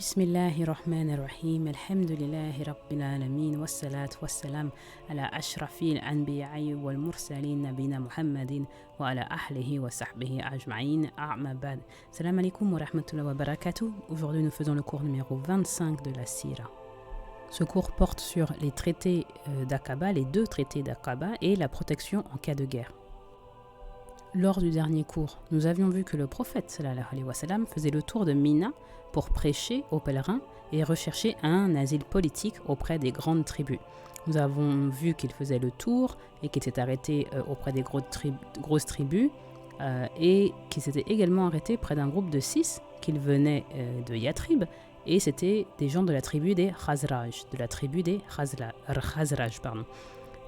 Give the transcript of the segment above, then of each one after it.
Bismillahirrahmanirrahim. Alhamdulillahi Rabbil Alamin. Wassalatu wassalam ala ashrafil anbiya'i wal mursalin nabina Muhammadin wa ala ahlihi wa sahbihi ajma'in. A'ma ba'd. Salam alaikum wa rahmatullahi wa barakatuh. Aujourd'hui, nous faisons le cours numéro 25 de la Sira. Ce cours porte sur les traités d'Aqaba, les deux traités d'Aqaba et la protection en cas de guerre. Lors du dernier cours, nous avions vu que le prophète sallallahu alayhi wa sallam faisait le tour de Mina pour prêcher aux pèlerins et rechercher un asile politique auprès des grandes tribus. Nous avons vu qu'il faisait le tour et qu'il s'est arrêté auprès des grosses tribus et qu'il s'était également arrêté près d'un groupe de 6 qui venaient de Yatrib, et c'était des gens de la tribu des Khazraj,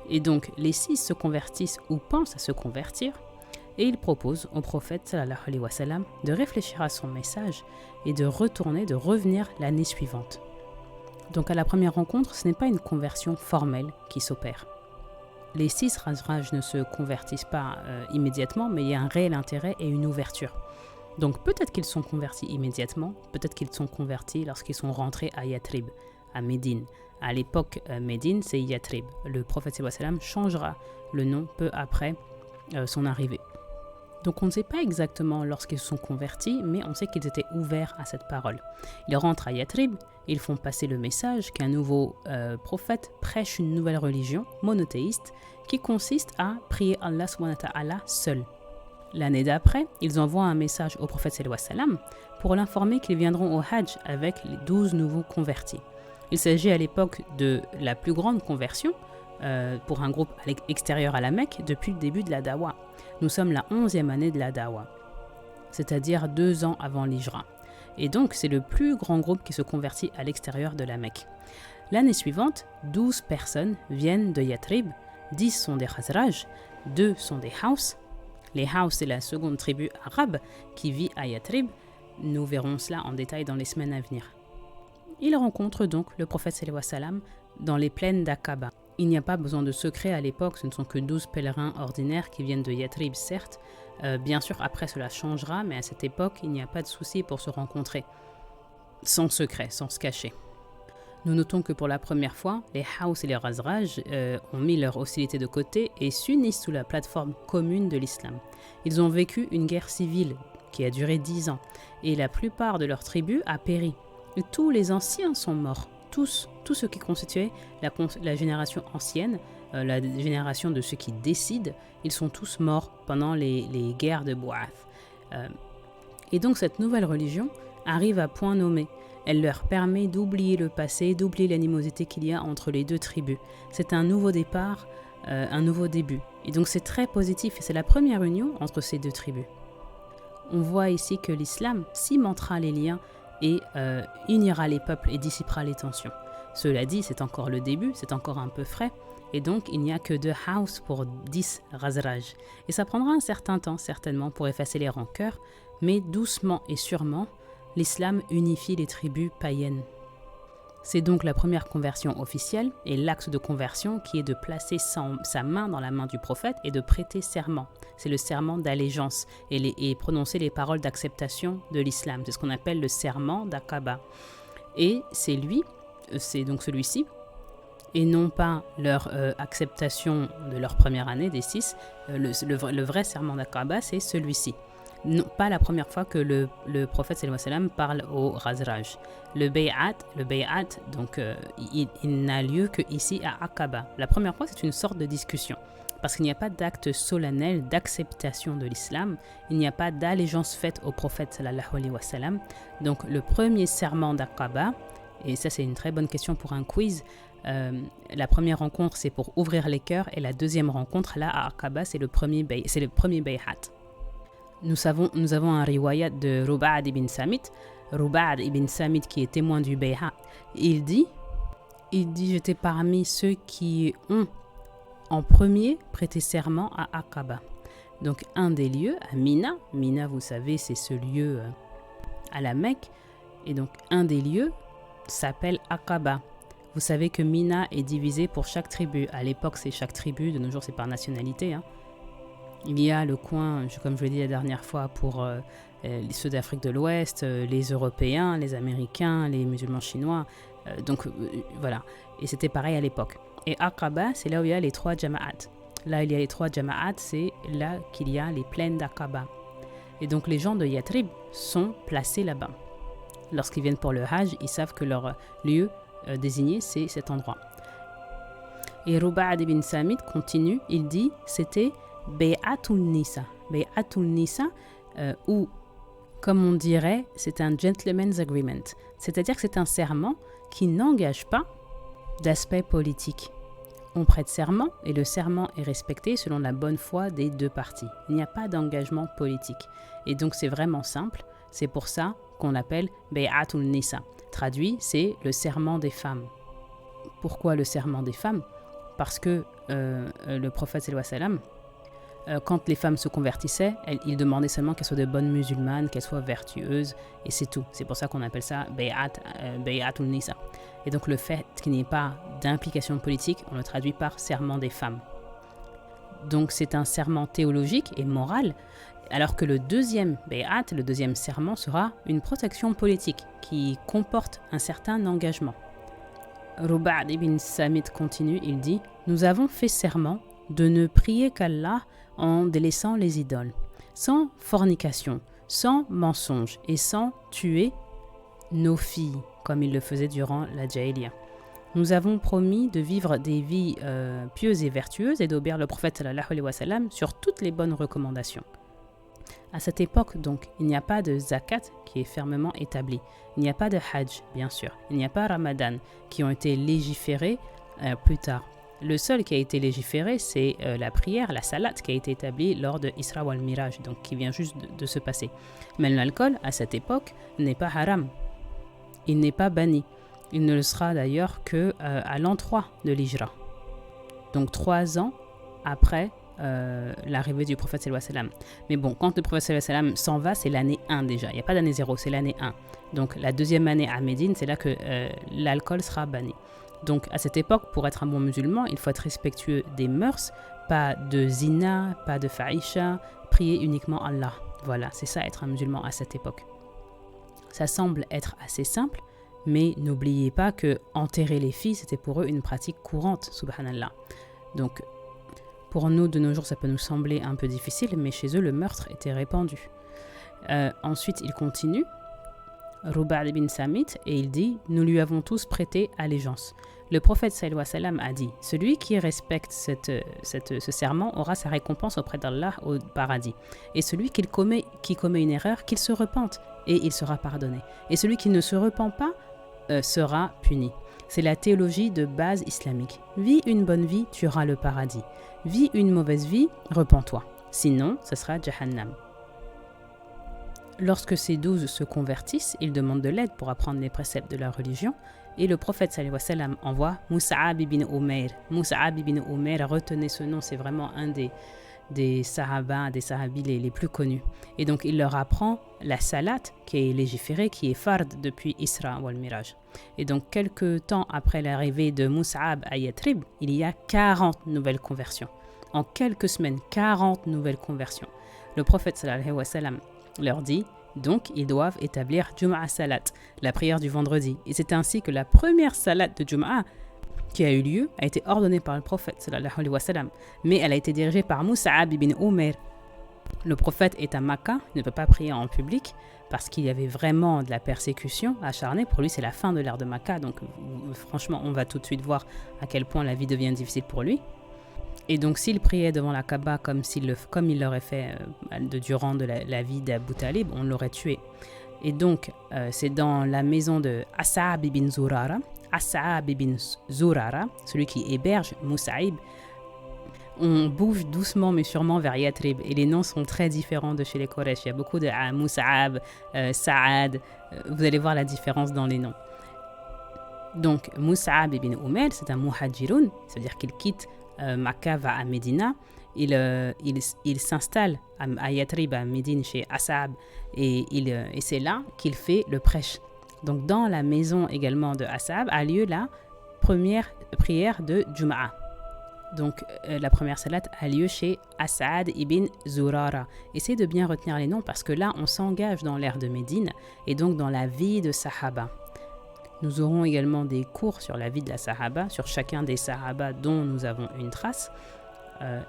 Et donc les 6 se convertissent ou pensent à se convertir. Et il propose au prophète sallallahu alayhi wa sallam de réfléchir à son message et de revenir l'année suivante. Donc à la première rencontre, ce n'est pas une conversion formelle qui s'opère. Les 6 Khazraj ne se convertissent pas immédiatement, mais il y a un réel intérêt et une ouverture. Donc peut-être qu'ils sont convertis immédiatement, peut-être qu'ils sont convertis lorsqu'ils sont rentrés à Yatrib, à Médine. À l'époque, Médine, c'est Yatrib. Le prophète sallallahu alayhi wa sallam changera le nom peu après son arrivée. Donc on ne sait pas exactement lorsqu'ils se sont convertis, mais on sait qu'ils étaient ouverts à cette parole. Ils rentrent à Yatrib, ils font passer le message qu'un nouveau prophète prêche une nouvelle religion monothéiste qui consiste à prier Allah subhanahu wa ta'ala seul. L'année d'après, ils envoient un message au prophète sallallahu alayhi wa sallam pour l'informer qu'ils viendront au Hajj avec les 12 nouveaux convertis. Il s'agit à l'époque de la plus grande conversion pour un groupe extérieur à la Mecque depuis le début de la Dawa. Nous sommes la 11e année de la Dawa, c'est-à-dire 2 ans avant l'Hijra. Et donc, c'est le plus grand groupe qui se convertit à l'extérieur de la Mecque. L'année suivante, 12 personnes viennent de Yatrib, 10 sont des Khazraj, 2 sont des Haus. Les Haus, c'est la seconde tribu arabe qui vit à Yatrib. Nous verrons cela en détail dans les semaines à venir. Ils rencontrent donc le prophète sallallahu alayhi wa sallam dans les plaines d'Aqaba. Il n'y a pas besoin de secret à l'époque, ce ne sont que 12 pèlerins ordinaires qui viennent de Yatrib, certes. Bien sûr, après cela changera, mais à cette époque, il n'y a pas de souci pour se rencontrer. Sans secret, sans se cacher. Nous notons que pour la première fois, les Haus et les Khazraj ont mis leur hostilité de côté et s'unissent sous la plateforme commune de l'islam. Ils ont vécu une guerre civile qui a duré 10 ans, et la plupart de leur tribu a péri. Et tous les anciens sont morts. Tous ceux qui constituaient la génération ancienne, la génération de ceux qui décident, ils sont tous morts pendant les guerres de Bou'ath. Et donc cette nouvelle religion arrive à point nommé. Elle leur permet d'oublier le passé, d'oublier l'animosité qu'il y a entre les deux tribus. C'est un nouveau départ, un nouveau début. Et donc c'est très positif et c'est la première union entre ces deux tribus. On voit ici que l'islam cimentera les liens et unira les peuples et dissipera les tensions. Cela dit, c'est encore le début, c'est encore un peu frais, et donc il n'y a que 2 Haus pour 10 Khazraj. Et ça prendra un certain temps, certainement, pour effacer les rancœurs, mais doucement et sûrement, l'islam unifie les tribus païennes. C'est donc la première conversion officielle, et l'axe de conversion qui est de placer sa main dans la main du prophète et de prêter serment. C'est le serment d'allégeance et prononcer les paroles d'acceptation de l'islam. C'est ce qu'on appelle le serment d'Aqaba. Et c'est donc celui-ci, et non pas leur acceptation de leur première année des 6. Le vrai serment d'Aqaba, c'est celui-ci. Non, pas la première fois que le prophète sallallahu alayhi wa sallam parle au Khazraj. Le bay'at, donc il n'a lieu que ici à Aqaba. La première fois, c'est une sorte de discussion. Parce qu'il n'y a pas d'acte solennel d'acceptation de l'islam, il n'y a pas d'allégeance faite au prophète sallallahu alayhi wa sallam. Donc le premier serment d'Aqaba, et ça c'est une très bonne question pour un quiz, la première rencontre c'est pour ouvrir les cœurs, et la deuxième rencontre là à Aqaba c'est le premier bay'at. Nous avons un riwayat de Ruba'ad ibn Samit qui est témoin du bay'at. Il dit j'étais parmi ceux qui ont en premier prêté serment à Aqaba. Donc un des lieux à Mina, vous savez c'est ce lieu à la Mecque, et donc un des lieux s'appelle Aqaba. Vous savez que Mina est divisé pour chaque tribu. À l'époque c'est chaque tribu, de nos jours c'est par nationalité. Il y a le coin, comme je l'ai dit la dernière fois, pour ceux d'Afrique de l'Ouest, les Européens, les Américains, les musulmans chinois. Voilà. Et c'était pareil à l'époque. Et Aqaba, c'est là où il y a les 3 jama'at. Là, il y a les 3 jama'at, c'est là qu'il y a les plaines d'Aqaba. Et donc, les gens de Yathrib sont placés là-bas. Lorsqu'ils viennent pour le Hajj, ils savent que leur lieu désigné, c'est cet endroit. Et Ruba'ad ibn Samit continue, il dit, c'était Bay'atul Nisa. Bay'atul Nisa, où, comme on dirait, c'est un gentleman's agreement. C'est-à-dire que c'est un serment qui n'engage pas d'aspect politique. On prête serment et le serment est respecté selon la bonne foi des 2 parties. Il n'y a pas d'engagement politique. Et donc c'est vraiment simple. C'est pour ça qu'on l'appelle Bay'atul Nisa. Traduit, c'est le serment des femmes. Pourquoi le serment des femmes ? Parce que le prophète sallallahu alayhi wa sallam, quand les femmes se convertissaient, il demandait seulement qu'elles soient de bonnes musulmanes, qu'elles soient vertueuses, et c'est tout. C'est pour ça qu'on appelle ça Bay'atul Nisa. Et donc le fait qu'il n'y ait pas d'implication politique, on le traduit par serment des femmes. Donc c'est un serment théologique et moral, alors que le deuxième Bay'at, le deuxième serment, sera une protection politique qui comporte un certain engagement. Ruba'ad ibn Samit continue, il dit « Nous avons fait serment de ne prier qu'Allah en délaissant les idoles, sans fornication, sans mensonge et sans tuer nos filles, comme ils le faisaient durant la Jahiliya. Nous avons promis de vivre des vies pieuses et vertueuses et d'obéir le prophète sallallahu alayhi wa sallam sur toutes les bonnes recommandations. » À cette époque, donc, il n'y a pas de zakat qui est fermement établi. Il n'y a pas de hajj, bien sûr. Il n'y a pas ramadan qui ont été légiférés plus tard. Le seul qui a été légiféré, c'est la prière, la salat, qui a été établie lors de Isra wal Miraj, donc qui vient juste de se passer. Mais l'alcool, à cette époque, n'est pas haram. Il n'est pas banni. Il ne le sera d'ailleurs qu'à l'an 3 de l'Hijra. Donc 3 ans après l'arrivée du prophète sallallahu alayhi wa sallam. Mais bon, quand le prophète sallallahu alayhi wa sallam s'en va, c'est l'année 1 déjà. Il n'y a pas d'année 0, c'est l'année 1. Donc la deuxième année à Médine, c'est là que l'alcool sera banni. Donc à cette époque, pour être un bon musulman, il faut être respectueux des mœurs, pas de zina, pas de fahisha, prier uniquement Allah. Voilà, c'est ça être un musulman à cette époque. Ça semble être assez simple, mais n'oubliez pas que enterrer les filles, c'était pour eux une pratique courante, subhanallah. Donc pour nous, de nos jours, ça peut nous sembler un peu difficile, mais chez eux, le meurtre était répandu. Ensuite, il continue, Ruba'ad ibn Samit, et il dit « Nous lui avons tous prêté allégeance. » Le prophète sallallahu alayhi wa sallam a dit « Celui qui respecte ce serment aura sa récompense auprès d'Allah au paradis. Et celui qui commet une erreur, qu'il se repente, et il sera pardonné. Et celui qui ne se repent pas sera puni. » C'est la théologie de base islamique. Vis une bonne vie, tu auras le paradis. Vis une mauvaise vie, repens-toi. Sinon, ce sera Jahannam. Lorsque ces 12 se convertissent, ils demandent de l'aide pour apprendre les préceptes de leur religion. Et le prophète sallallahu alayhi wa sallam envoie Mus'ab ibn Umair. Mus'ab ibn Umair, retenez ce nom, c'est vraiment un des sahabas, des sahabis les plus connus. Et donc, il leur apprend la salat, qui est légiférée, qui est fard depuis Isra wal Miraj. Et donc, quelques temps après l'arrivée de Mus'ab à Yathrib, il y a 40 nouvelles conversions. En quelques semaines, 40 nouvelles conversions. Le prophète sallallahu alayhi wa sallam leur dit, donc ils doivent établir Jum'a Salat, la prière du vendredi. Et c'est ainsi que la première salat de Jum'a qui a eu lieu a été ordonnée par le prophète sallallahu alayhi wa sallam, mais elle a été dirigée par Mus'ab ibn Umair. Le prophète est à Makkah, il ne peut pas prier en public parce qu'il y avait vraiment de la persécution acharnée. Pour lui, c'est la fin de l'ère de Makkah, donc franchement, on va tout de suite voir à quel point la vie devient difficile pour lui. Et donc, s'il priait devant la Kaaba comme il l'aurait fait durant la vie d'Abu Talib, on l'aurait tué. Et donc, c'est dans la maison de As'ab ibn Zurara. As'ab ibn Zurara, celui qui héberge Mus'ab. On bouge doucement mais sûrement vers Yathrib. Et les noms sont très différents de chez les Quraysh. Il y a beaucoup de Mus'ab, Sa'ad. Vous allez voir la différence dans les noms. Donc, Mus'ab ibn Umair, c'est un muhajirun, c'est-à-dire qu'il quitte Makkah va à Médina, il s'installe à Yathrib, à Médine, chez As'ab, et c'est là qu'il fait le prêche. Donc dans la maison également de As'ab a lieu la première prière de Jum'a. Donc, la première salat a lieu chez As'ad ibn Zurara. Essayez de bien retenir les noms parce que là, on s'engage dans l'ère de Médine et donc dans la vie de Sahaba. Nous aurons également des cours sur la vie de la Sahaba, sur chacun des Sahaba dont nous avons une trace.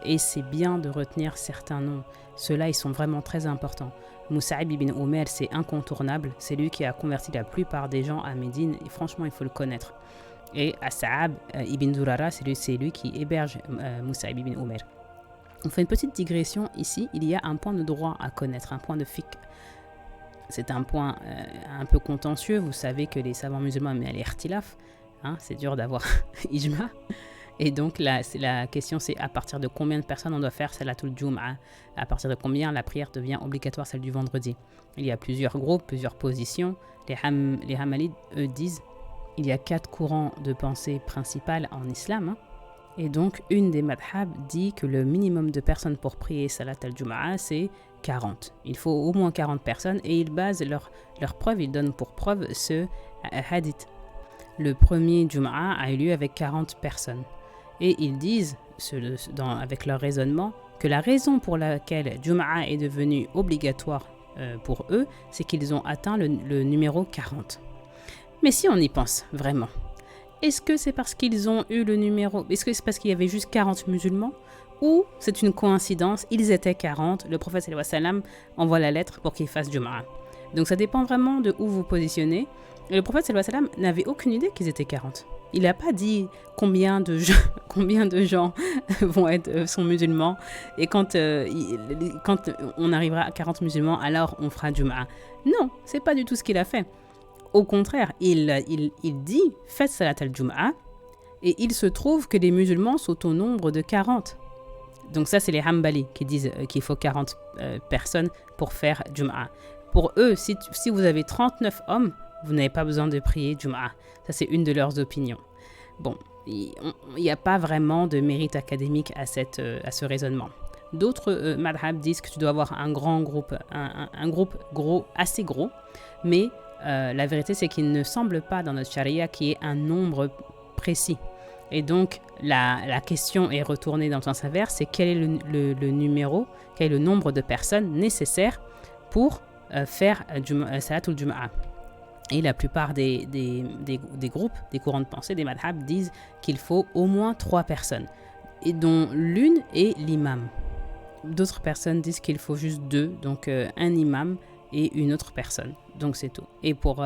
Et c'est bien de retenir certains noms. Ceux-là, ils sont vraiment très importants. Mus'ab ibn Umair, c'est incontournable. C'est lui qui a converti la plupart des gens à Médine et franchement, il faut le connaître. Et As'ad ibn Zurara, c'est lui qui héberge Mus'ab ibn Umair. On fait une petite digression ici. Il y a un point de droit à connaître, un point de fiqh. C'est un point un peu contentieux. Vous savez que les savants musulmans, mais l'ihtilaf, c'est dur d'avoir ijma. Et donc la question c'est à partir de combien de personnes on doit faire salatul jum'a, à partir de combien la prière devient obligatoire, celle du vendredi. Il y a plusieurs groupes, plusieurs positions. Les Hamalides, eux, disent il y a 4 courants de pensée principales en islam. Et donc une des madhab dit que le minimum de personnes pour prier salat al-jum'a c'est 40. Il faut au moins 40 personnes et ils basent leur preuve, ils donnent pour preuve ce hadith. Le premier jum'a a eu lieu avec 40 personnes. Et ils disent, avec leur raisonnement, que la raison pour laquelle Jum'a est devenu obligatoire pour eux, c'est qu'ils ont atteint le numéro 40. Mais si on y pense vraiment, est-ce que c'est parce qu'ils ont eu le numéro, est-ce que c'est parce qu'il y avait juste 40 musulmans ou c'est une coïncidence, ils étaient 40, le prophète sallallahu alayhi wa sallam envoie la lettre pour qu'ils fassent Jum'a. Donc ça dépend vraiment de où vous positionnez. Et le prophète sallallahu alayhi wa sallam n'avait aucune idée qu'ils étaient 40. Il n'a pas dit combien de gens sont musulmans et quand on arrivera à 40 musulmans, alors on fera Jum'a. Non, c'est pas du tout ce qu'il a fait. Au contraire, il dit faites salat al-Jum'a et il se trouve que les musulmans sont au nombre de 40. Donc ça, c'est les Hanbali qui disent qu'il faut 40 personnes pour faire Jum'a. Pour eux, si vous avez 39 hommes, vous n'avez pas besoin de prier Jum'a. Ça, c'est une de leurs opinions. Bon, il n'y a pas vraiment de mérite académique à ce raisonnement. D'autres madhab disent que tu dois avoir un grand groupe, un groupe gros, assez gros, mais la vérité, c'est qu'il ne semble pas dans notre charia qu'il y ait un nombre précis. Et donc, la question est retournée dans le sens inverse, c'est quel est le numéro, quel est le nombre de personnes nécessaires pour faire Salatul Jum'a. Et la plupart des groupes, des courants de pensée, des madhab disent qu'il faut au moins 3 personnes, et dont l'une est l'imam. D'autres personnes disent qu'il faut juste 2, donc un imam et une autre personne. Donc c'est tout. Et pour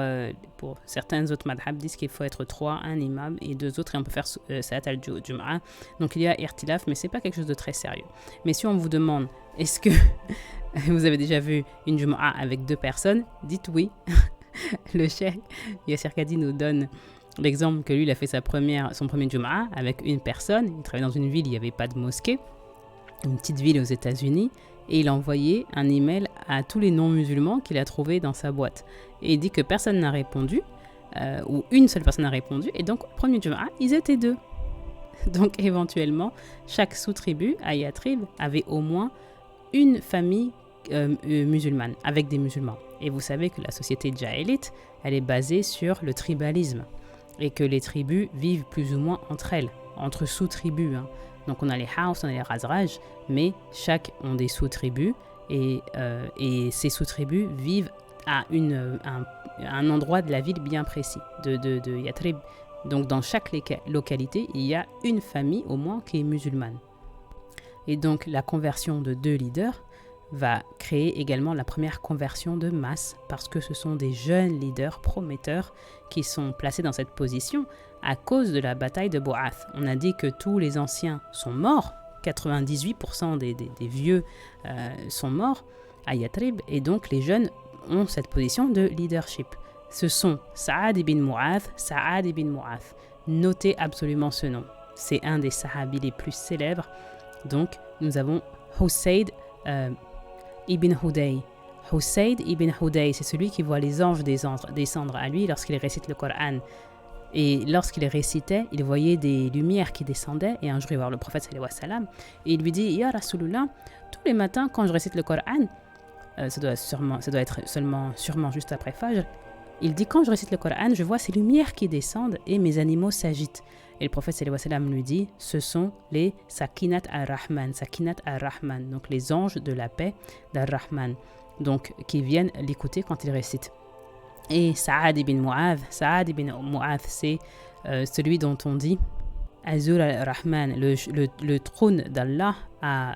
certains autres madhab disent qu'il faut être 3, un imam et 2 autres, et on peut faire salat al-jum'a. Donc il y a irtilaf, mais c'est pas quelque chose de très sérieux. Mais si on vous demande, est-ce que vous avez déjà vu une jum'a avec 2 personnes, dites oui. Le cheikh Yasser Kadi nous donne l'exemple que lui, il a fait son premier jum'a avec une personne. Il travaillait dans une ville, il n'y avait pas de mosquée, une petite ville aux États-Unis. Et il a envoyé un email à tous les non-musulmans qu'il a trouvés dans sa boîte. Et il dit que personne n'a répondu, ou une seule personne a répondu. Et donc, au premier Jum'a, ils étaient 2. Donc, éventuellement, chaque sous-tribu à Yatrib avait au moins une famille musulmane, avec des musulmans. Et vous savez que la société djahélite, elle est basée sur le tribalisme. Et que les tribus vivent plus ou moins entre elles, entre sous-tribus. Donc on a les Haus, on a les Razraj, mais chaque ont des sous-tribus et ces sous-tribus vivent à un endroit de la ville bien précis, de Yatrib. Donc dans chaque localité, il y a une famille au moins qui est musulmane. Et donc la conversion de 2 leaders va créer également la première conversion de masse parce que ce sont des jeunes leaders prometteurs qui sont placés dans cette position à cause de la bataille de Bo'ath. On a dit que tous les anciens sont morts, 98% des vieux sont morts à Yatrib, et donc les jeunes ont cette position de leadership. Ce sont Sa'ad ibn Mu'ath. Notez absolument ce nom. C'est un des sahabis les plus célèbres. Donc nous avons Husayd ibn Hudayy. Husayd ibn Hudayy, c'est celui qui voit les anges descendre à lui lorsqu'il récite le Coran. Et lorsqu'il récitait, il voyait des lumières qui descendaient. Et un jour, il va voir le prophète sallallahu alayhi wa sallam. Et il lui dit, Ya Rasulullah, tous les matins, quand je récite le Coran, ça doit être sûrement juste après Fajr. Il dit, quand je récite le Coran, je vois ces lumières qui descendent et mes animaux s'agitent. Et le prophète sallallahu alayhi wa sallam lui dit, ce sont les Sakinat ar-Rahman, donc les anges de la paix d'Ar-Rahman, donc qui viennent l'écouter quand il récite. Et Saad ibn Mu'adh, c'est celui dont on dit Azur al-Rahman, le trône d'Allah a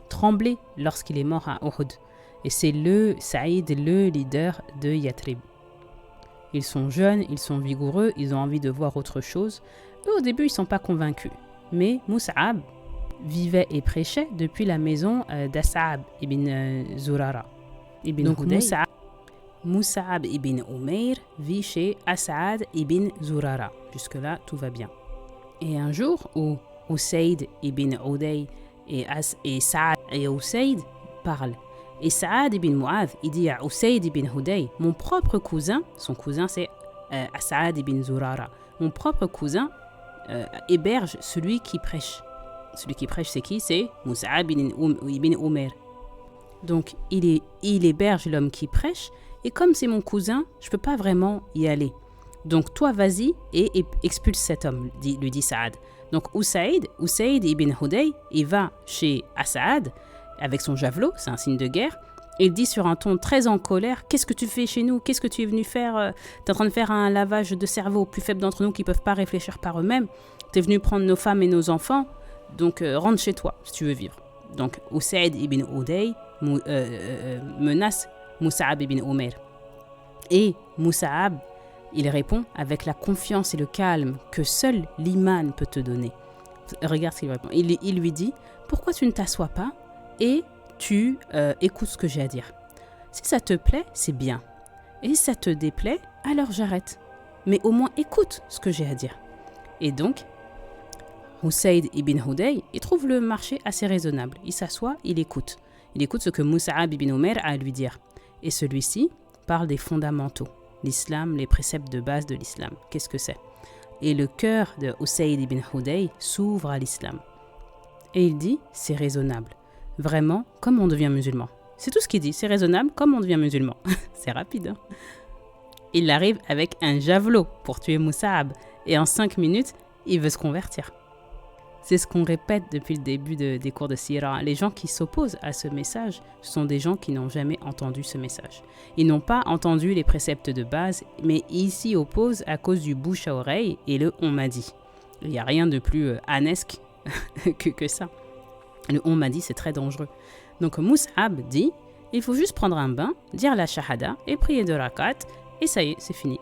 tremblé lorsqu'il est mort à Uhud. Et c'est le Saïd, le leader de Yatrib. Ils sont jeunes, ils sont vigoureux, ils ont envie de voir autre chose. Eux, au début, ils ne sont pas convaincus. Mais Mus'ab vivait et prêchait depuis la maison d'As'ab ibn Zurara. Donc Mus'ab ibn Umayr vit chez As'ad ibn Zurara. Jusque-là, tout va bien. Et un jour où Usayd ibn Uday et Sa'ad et Usayd parlent, et Saad ibn Mu'adh, il dit à Usayd ibn Huday, mon propre cousin, son cousin c'est As'ad ibn Zurara, mon propre cousin héberge celui qui prêche. Celui qui prêche c'est qui? C'est Mus'ab ibn Umayr. Donc il héberge l'homme qui prêche, et comme c'est mon cousin, je ne peux pas vraiment y aller. Donc toi vas-y et expulse cet homme, lui dit Saad. Donc Usayd ibn Huday, il va chez As'ad avec son javelot, c'est un signe de guerre, et il dit sur un ton très en colère, qu'est-ce que tu fais chez nous? Qu'est-ce que tu es venu faire? Tu es en train de faire un lavage de cerveau aux plus faibles d'entre nous qui ne peuvent pas réfléchir par eux-mêmes. Tu es venu prendre nos femmes et nos enfants, donc rentre chez toi si tu veux vivre. Donc Usayd ibn Huday menace Mus'ab ibn Umayr. Et Mus'ab, il répond avec la confiance et le calme que seul l'iman peut te donner. Regarde ce qu'il répond. Il lui dit, pourquoi tu ne t'assois pas et tu écoutes ce que j'ai à dire. Si ça te plaît, c'est bien. Et si ça te déplaît, alors j'arrête. Mais au moins écoute ce que j'ai à dire. Et donc, Usayd ibn Huday, il trouve le marché assez raisonnable. Il s'assoit, il écoute. Il écoute ce que Mus'ab ibn Umayr a à lui dire. Et celui-ci parle des fondamentaux. L'islam, les préceptes de base de l'islam. Qu'est-ce que c'est? Et le cœur de Usayd ibn Huday s'ouvre à l'islam. Et il dit, c'est raisonnable. Vraiment, comme on devient musulman. C'est tout ce qu'il dit, c'est raisonnable, comme on devient musulman. C'est rapide, hein? Il arrive avec un javelot pour tuer Mus'ab. Et en 5 minutes, il veut se convertir. C'est ce qu'on répète depuis le début des cours de Sira. Les gens qui s'opposent à ce message, ce sont des gens qui n'ont jamais entendu ce message. Ils n'ont pas entendu les préceptes de base, mais ils s'y opposent à cause du bouche à oreille et le on m'a dit. Il n'y a rien de plus anesque que ça. Le on m'a dit, c'est très dangereux. Donc Mus'ab dit, il faut juste prendre un bain, dire la shahada et prier 2 rakat, et ça y est, c'est fini.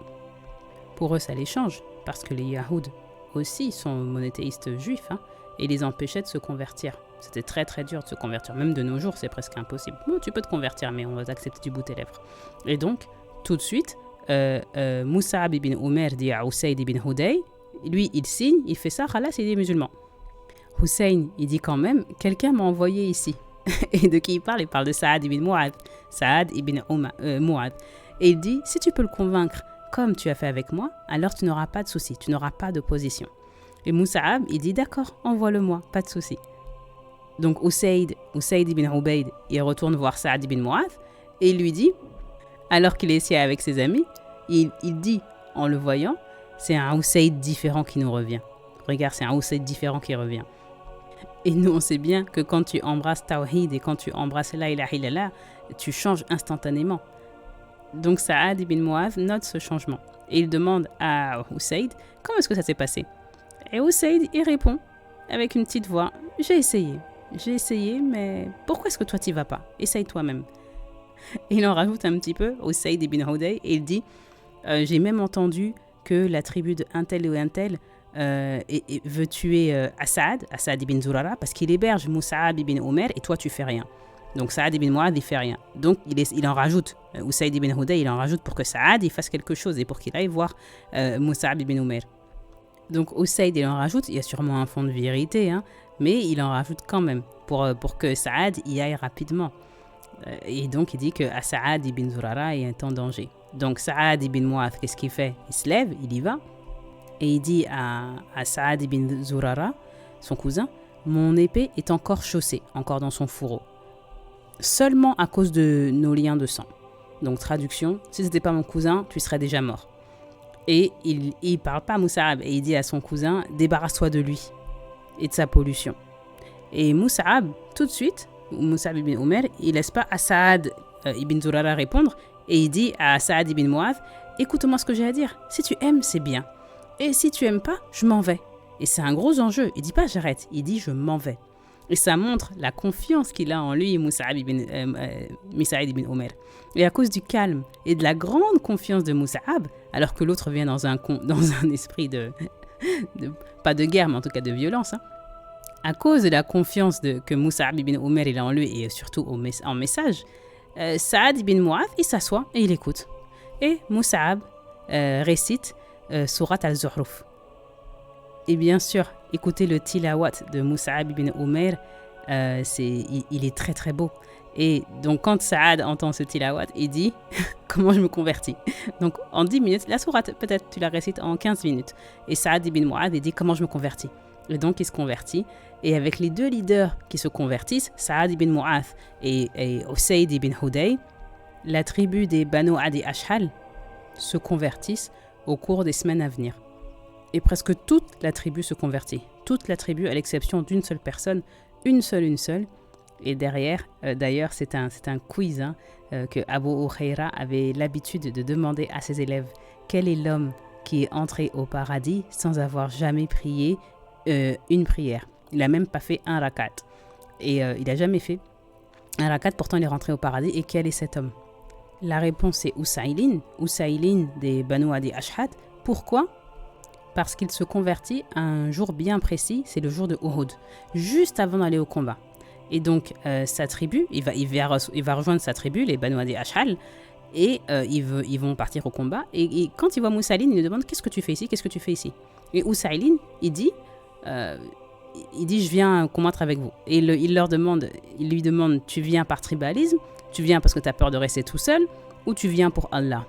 Pour eux, ça les change, parce que les Yahoud aussi sont monothéistes juifs, hein, et les empêchaient de se convertir. C'était très très dur de se convertir, même de nos jours, c'est presque impossible. Bon, tu peux te convertir, mais on va t'accepter du bout des lèvres. Et donc, tout de suite, Mus'ab ibn Umayr dit à Usayd ibn Huday, lui, il signe, il fait ça, khalas, il est musulman. Hussein, il dit quand même, quelqu'un m'a envoyé ici. Et de qui il parle? Il parle de Saad ibn Mu'adh. Saad ibn Mu'adh. Et il dit, si tu peux le convaincre comme tu as fait avec moi, alors tu n'auras pas de souci, tu n'auras pas d'opposition. Et Mus'ab, il dit, d'accord, envoie-le-moi, pas de souci. Donc Usayd ibn Ubayd, il retourne voir Saad ibn Mu'adh et il lui dit, alors qu'il est ici avec ses amis, il dit, en le voyant, c'est un Usayd différent qui nous revient. Regarde, c'est un Usayd différent qui revient. Et nous, on sait bien que quand tu embrasses Tawhid et quand tu embrasses La ilaha illallah, tu changes instantanément. Donc Saad ibn Mu'adh note ce changement. Et il demande à Usayd, comment est-ce que ça s'est passé? Et Usayd, il répond avec une petite voix, j'ai essayé, mais pourquoi est-ce que toi t'y vas pas? Essaye toi-même. Et il en rajoute un petit peu, Usayd ibn Huday, et il dit, j'ai même entendu que la tribu de un tel ou un tel veut tuer As'ad ibn Zurara, parce qu'il héberge Mus'ab ibn Umayr et toi tu fais rien. Donc Saad ibn Mu'adh il fait rien. Donc il en rajoute, Usayd ibn Huday il en rajoute pour que Saad il fasse quelque chose et pour qu'il aille voir Mus'ab ibn Umayr. Donc Usayd il en rajoute, il y a sûrement un fond de vérité, hein, mais il en rajoute quand même pour que Saad y aille rapidement. Et donc il dit que Saad ibn Zurara est en danger. Donc Saad ibn Mu'adh, qu'est-ce qu'il fait? Il se lève, il y va. Et il dit à Saad ibn Zurara, son cousin, mon épée est encore chaussée, encore dans son fourreau. Seulement à cause de nos liens de sang. Donc traduction, si ce n'était pas mon cousin, tu serais déjà mort. Et il parle pas à Mus'ab et il dit à son cousin, débarrasse-toi de lui et de sa pollution. Et Mus'ab, tout de suite, Mus'ab ibn Umair, il laisse pas à Saad ibn Zurara répondre et il dit à Saad ibn Mu'adh, écoute-moi ce que j'ai à dire. Si tu aimes, c'est bien. Et si tu aimes pas, je m'en vais. Et c'est un gros enjeu. Il dit pas j'arrête, il dit je m'en vais. Et ça montre la confiance qu'il a en lui, Mus'ab ibn Umair. Et à cause du calme et de la grande confiance de Mus'ab, alors que l'autre vient dans un esprit pas de guerre, mais en tout cas de violence, à cause de la confiance que Mus'ab ibn Umair il a en lui et surtout en message, Saad ibn Mu'adh, il s'assoit et il écoute. Et Mus'ab récite Surat al-Zuhruf. Et bien sûr, écoutez le tilawat de Mus'ab ibn Umair, il est très très beau. Et donc quand Saad entend ce tilawat, il dit comment je me convertis. Donc en 10 minutes, la sourate peut-être tu la récites en 15 minutes. Et Saad ibn Mu'adh il dit comment je me convertis. Et donc il se convertit. Et avec les deux leaders qui se convertissent, Saad ibn Mu'adh et Usayd ibn Hudayy, la tribu des Banu Adi Ashhal se convertissent au cours des semaines à venir. Et presque toute la tribu se convertit. Toute la tribu, à l'exception d'une seule personne, une seule. Et derrière, d'ailleurs, c'est un quiz que Abu Huraira avait l'habitude de demander à ses élèves. Quel est l'homme qui est entré au paradis sans avoir jamais prié une prière? Il n'a même pas fait un rakat. Et il n'a jamais fait un rakat, pourtant il est rentré au paradis. Et quel est cet homme? La réponse est Usaylin des Banu Adi Ashhad. Pourquoi? Parce qu'il se convertit à un jour bien précis, c'est le jour de Uhud, juste avant d'aller au combat. Et donc, sa tribu, il va rejoindre sa tribu, les Banu Adi Ashhal, et ils vont partir au combat. Et quand il voit Moussaïlin, il lui demande, qu'est-ce que tu fais ici? Et Usaylin, il dit, je viens combattre avec vous. Et il lui demande, tu viens par tribalisme, tu viens parce que tu as peur de rester tout seul, ou tu viens pour Allah?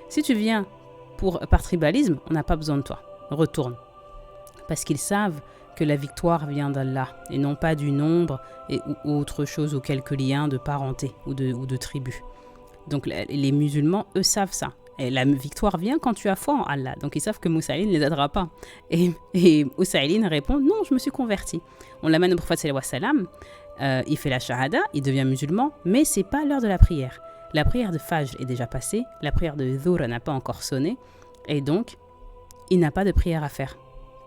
Si tu viens par tribalisme, on n'a pas besoin de toi. Retourne. Parce qu'ils savent que la victoire vient d'Allah et non pas du nombre ou autre chose ou quelques liens de parenté ou de tribu. Donc les musulmans, eux, savent ça. Et la victoire vient quand tu as foi en Allah. Donc ils savent que Moussaïlin ne les aidera pas. Et Moussaïlin répond, non, je me suis converti. On l'amène au prophète sallallahu alayhi wa sallam, il fait la shahada, il devient musulman, mais c'est pas l'heure de la prière. La prière de Fajr est déjà passée, la prière de Dhuhr n'a pas encore sonné, et donc il n'a pas de prière à faire.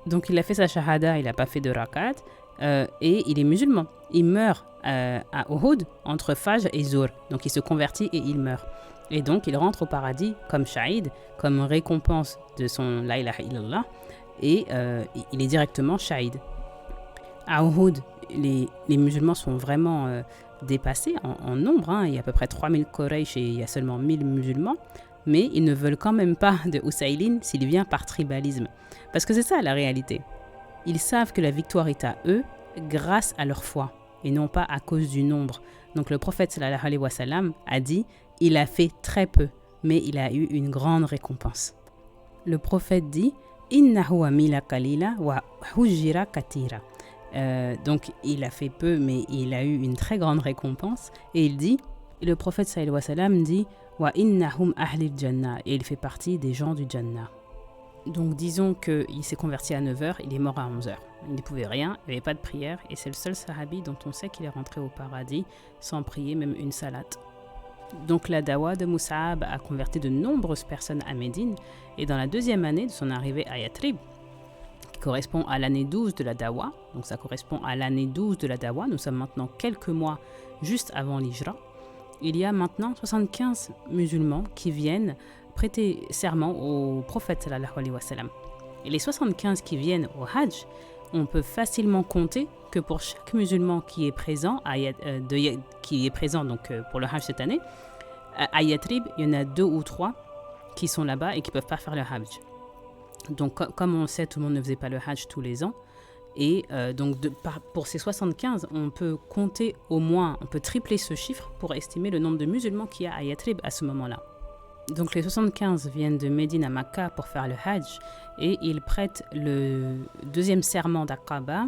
Donc il a fait sa shahada, il n'a pas fait de rakat, et il est musulman. Il meurt à Uhud entre Fajr et Zuhr. Donc il se convertit et il meurt. Et donc il rentre au paradis comme shahid, comme récompense de son la ilaha illallah, et il est directement shahid. À Uhud, les musulmans sont vraiment dépassés en nombre. Il y a à peu près 3000 Quraysh et il y a seulement 1000 musulmans. Mais ils ne veulent quand même pas de Usaylin s'il vient par tribalisme. Parce que c'est ça la réalité. Ils savent que la victoire est à eux grâce à leur foi et non pas à cause du nombre. Donc le prophète sallallahu alayhi wa sallam a dit, il a fait très peu, mais il a eu une grande récompense. Le prophète dit, innahu amila qalila wa hujira katira. Donc il a fait peu, mais il a eu une très grande récompense. Et il dit, le prophète sallallahu alayhi wa sallam dit, wa innahum ahlil jannah, et il fait partie des gens du Jannah. Donc disons qu'il s'est converti à 9h, il est mort à 11h. Il ne pouvait rien, il n'y avait pas de prière, et c'est le seul sahabi dont on sait qu'il est rentré au paradis sans prier même une salate. Donc la dawa de Mus'ab a converti de nombreuses personnes à Médine, et dans la deuxième année de son arrivée à Yatrib, qui correspond à l'année 12 de la dawa, donc ça correspond à l'année 12 de la dawa, nous sommes maintenant quelques mois juste avant l'Hijra, il y a maintenant 75 musulmans qui viennent prêter serment au prophète sallallahu alayhi wa sallam. Et les 75 qui viennent au Hajj, on peut facilement compter que pour chaque musulman qui est présent, pour le Hajj cette année, à Yatrib, il y en a 2 ou 3 qui sont là-bas et qui ne peuvent pas faire le Hajj. Donc comme on le sait, tout le monde ne faisait pas le Hajj tous les ans. Et pour ces 75, on peut compter au moins, on peut tripler ce chiffre pour estimer le nombre de musulmans qu'il y a à Yatrib à ce moment-là. Donc les 75 viennent de Médine à Makka pour faire le Hajj et ils prêtent le deuxième serment d'Aqaba.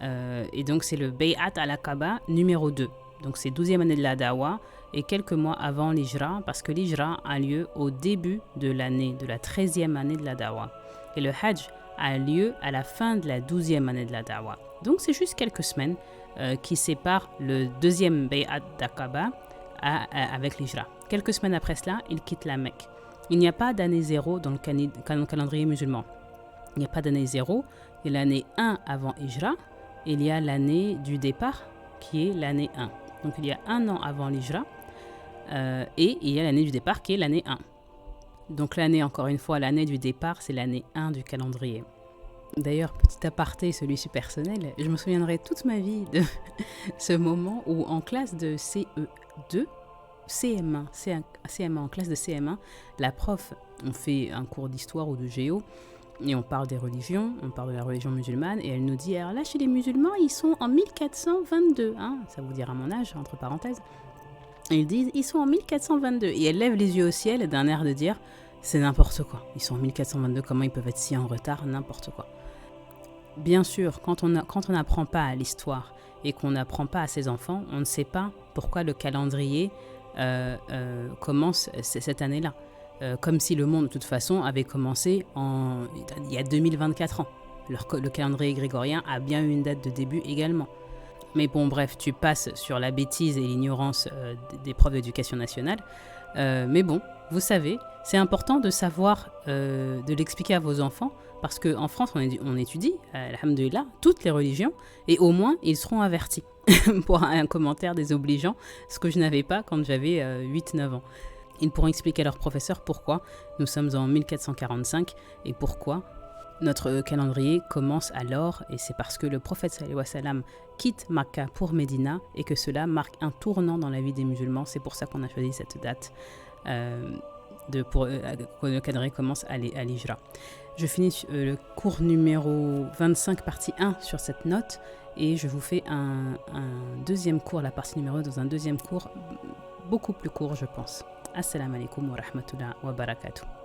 Et donc c'est le Bay'at al-Aqaba numéro 2. Donc c'est 12e année de la Dawa et quelques mois avant l'Hijra, parce que l'Hijra a lieu au début de l'année, de la 13e année de la Da'wa. Et le Hajj a lieu à la fin de la 12e année de la Da'wa. Donc c'est juste quelques semaines qui séparent le deuxième Bay'at d'Aqaba avec l'Hijra. Quelques semaines après cela, il quitte la Mecque. Il n'y a pas d'année 0 dans le calendrier musulman. Il n'y a pas d'année 0, il y a l'année 1 avant Hijra, et il y a l'année du départ qui est l'année 1. Donc il y a un an avant l'Hijra, et il y a l'année du départ qui est l'année 1. Donc l'année, encore une fois, l'année du départ, c'est l'année 1 du calendrier. D'ailleurs, petit aparté, celui-ci personnel, je me souviendrai toute ma vie de ce moment où en classe de CE2, CM1, en classe de CM1, la prof, on fait un cours d'histoire ou de géo, et on parle des religions, on parle de la religion musulmane, et elle nous dit, alors là, chez les musulmans, ils sont en 1422, hein, ça vous dira mon âge, entre parenthèses. Et ils disent, ils sont en 1422, et elle lève les yeux au ciel d'un air de dire, c'est n'importe quoi, ils sont en 1422, comment ils peuvent être si en retard, n'importe quoi. Bien sûr, quand on n'apprend pas à l'histoire et qu'on n'apprend pas à ses enfants, on ne sait pas pourquoi le calendrier commence cette année-là. Comme si le monde, de toute façon, avait commencé il y a 2024 ans. Le calendrier grégorien a bien eu une date de début également. Mais bon, bref, tu passes sur la bêtise et l'ignorance des profs d'éducation nationale. Mais bon, vous savez, c'est important de savoir, de l'expliquer à vos enfants, parce qu'en France, on étudie, alhamdoulilah, toutes les religions, et au moins, ils seront avertis pour un commentaire désobligeant, ce que je n'avais pas quand j'avais 8-9 ans. Ils pourront expliquer à leurs professeurs pourquoi nous sommes en 1445 et pourquoi notre calendrier commence alors, et c'est parce que le prophète sallallahu alayhi wa sallam quitte Makka pour Médina et que cela marque un tournant dans la vie des musulmans. C'est pour ça qu'on a choisi cette date pour que le calendrier commence à l'Hijra. Je finis le cours numéro 25, partie 1 sur cette note, et je vous fais un deuxième cours, la partie numéro 2, dans un deuxième cours beaucoup plus court, je pense. Assalamu alaikum wa rahmatullahi wa barakatuh.